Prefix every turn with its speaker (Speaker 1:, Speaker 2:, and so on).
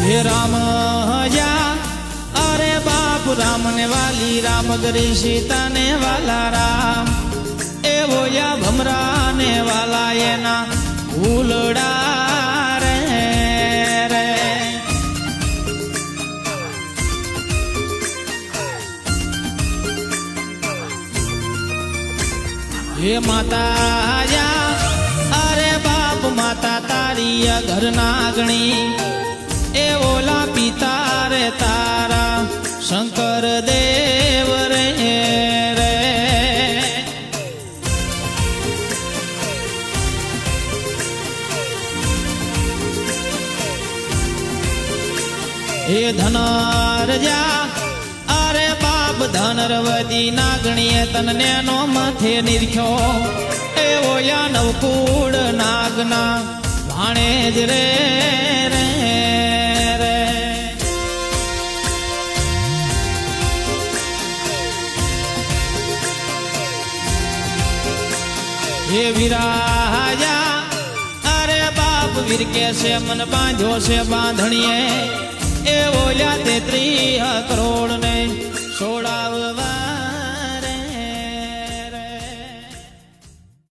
Speaker 1: હે રામ યા અરે બાપ રામ ને વાલી રામ ગરી સીતા ને વાલા રામ એવો યા ભમરા ને વાલા એના ઉલડા રે રે હે માતા યા અરે બાપ માતા તારી ઘર નાગણી એ ઓલા પિતા રે તારા શંકર દેવ રે રે હે ધનરજા અરે બાપ ધનરવતી નાગણીએ તનને નો માથે નિરખ્યો એ ઓયા નવકુળ નાગના ભાણે જ રે રે રે હે વિરાજા અરે બાપ વીર કે છે મન બાંધ્યો છે બાંધણીએ એ ઓલ્યા 33